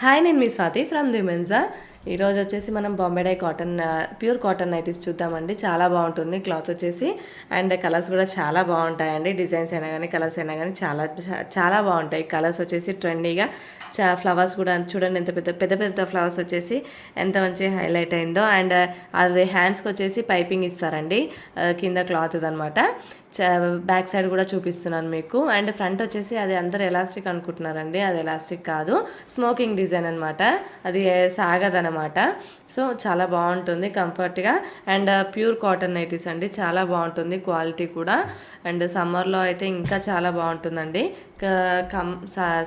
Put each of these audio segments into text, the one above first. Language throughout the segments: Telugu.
హాయ్, నేను మీ స్వాతి ఫ్రమ్ దిమెన్జా. ఈరోజు వచ్చేసి మనం Bombay dye cotton pure cotton nighties చూద్దామండి. చాలా బాగుంటుంది క్లాత్ వచ్చేసి, అండ్ కలర్స్ కూడా చాలా బాగుంటాయండి. డిజైన్స్ అయినా కానీ కలర్స్ అయినా కానీ చాలా చాలా బాగుంటాయి. కలర్స్ వచ్చేసి ట్రెండీగా, ఫ్లవర్స్ కూడా చూడండి ఎంత పెద్ద పెద్ద పెద్ద ఫ్లవర్స్ వచ్చేసి ఎంత మంచి హైలైట్ అయిందో. అండ్ అది హ్యాండ్స్కి వచ్చేసి పైపింగ్ ఇస్తారండి, కింద క్లాత్ అనమాట. బ్యాక్ సైడ్ కూడా చూపిస్తున్నాను మీకు. అండ్ ఫ్రంట్ వచ్చేసి అది అందరు ఎలాస్టిక్ అనుకుంటున్నారండి, అది ఎలాస్టిక్ కాదు, స్మోకింగ్ డిజైన్ అనమాట. అది సాగదనమాట. సో చాలా బాగుంటుంది కంఫర్ట్గా. అండ్ ప్యూర్ కాటన్ నైటీస్ అండి, చాలా బాగుంటుంది క్వాలిటీ కూడా. అండ్ సమ్మర్లో అయితే ఇంకా చాలా బాగుంటుందండి.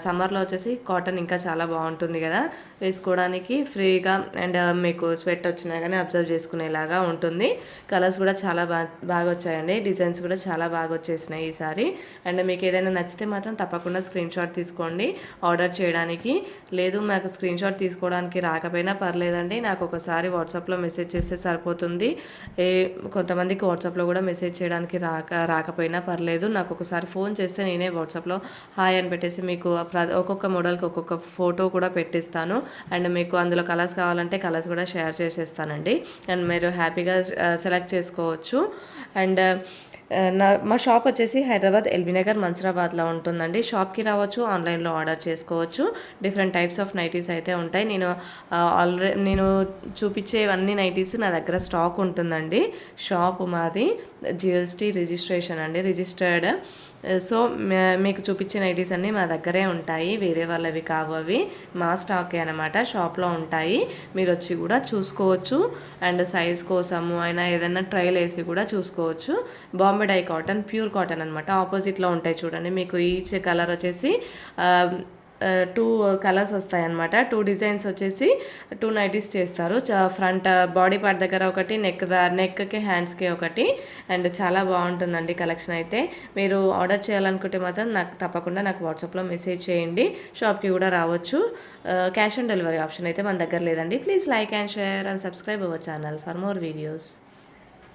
సమ్మర్లో వచ్చేసి కాటన్ ఇంకా చాలా బాగుంటుంది కదా, వేసుకోవడానికి ఫ్రీగా. అండ్ మీకు స్వెట్ వచ్చినా కానీ అబ్జర్వ్ చేసుకునేలాగా ఉంటుంది. కలర్స్ కూడా చాలా బాగా వచ్చాయండి. డిజైన్స్ కూడా చాలా బాగా వచ్చేసినాయి ఈసారి. అండ్ మీకు ఏదైనా నచ్చితే మాత్రం తప్పకుండా స్క్రీన్ షాట్ తీసుకోండి ఆర్డర్ చేయడానికి. లేదు మాకు స్క్రీన్ షాట్ తీసుకోవడానికి రాకపోయినా పర్లేదండి, నాకు ఒకసారి వాట్సాప్లో మెసేజ్ చేస్తే సరిపోతుంది. కొంతమందికి వాట్సాప్లో కూడా మెసేజ్ చేయడానికి రాకపోయినా పర్లేదు, నాకు ఒకసారి ఫోన్ చేస్తే నేనే వాట్సాప్లో హాయ్ అని పెట్టేసి మీకు ఒక్కొక్క మోడల్కి ఒక్కొక్క ఫోటో కూడా పెట్టిస్తాను. అండ్ మీకు అందులో కలర్స్ కావాలంటే కలర్స్ కూడా షేర్ చేసేస్తానండి. అండ్ మీరు హ్యాపీగా సెలెక్ట్ చేసుకోవచ్చు. అండ్ మా షాప్ వచ్చేసి హైదరాబాద్ ఎల్బీ నగర్ మన్సరాబాద్లో ఉంటుందండి. షాప్కి రావచ్చు, ఆన్లైన్లో ఆర్డర్ చేసుకోవచ్చు. డిఫరెంట్ టైప్స్ ఆఫ్ నైటీస్ అయితే ఉంటాయి. నేను చూపించేవన్నీ నైటీస్ నా దగ్గర స్టాక్ ఉంటుందండి. షాప్ మాది జిఎస్టీ రిజిస్ట్రేషన్ అండి, రిజిస్టర్డ్. సో మీకు చూపించే నైటీస్ అన్నీ మా దగ్గరే ఉంటాయి, వేరే వాళ్ళవి కావు, అవి మా స్టాకే అనమాట. షాప్లో ఉంటాయి, మీరు వచ్చి కూడా చూసుకోవచ్చు. అండ్ సైజ్ కోసము అయినా ఏదైనా ట్రైల్ వేసి కూడా చూసుకోవచ్చు. Bombay dye cotton pure cotton అనమాట. ఆపోజిట్లో ఉంటాయి చూడండి, మీకు ఈచ్ కలర్ వచ్చేసి 2 కలర్స్ వస్తాయి అనమాట. 2 డిజైన్స్ వచ్చేసి 2 నైటీస్ చేస్తారు. ఫ్రంట్ బాడీ పార్ట్ దగ్గర ఒకటి, నెక్కి హ్యాండ్స్కి ఒకటి. అండ్ చాలా బాగుంటుందండి కలెక్షన్ అయితే. మీరు ఆర్డర్ చేయాలనుకుంటే మాత్రం తప్పకుండా నాకు వాట్సాప్లో మెసేజ్ చేయండి. షాప్కి కూడా రావచ్చు. క్యాష్ ఆన్ డెలివరీ ఆప్షన్ అయితే మన దగ్గర లేదండి. Please like and share and subscribe our channel for more videos.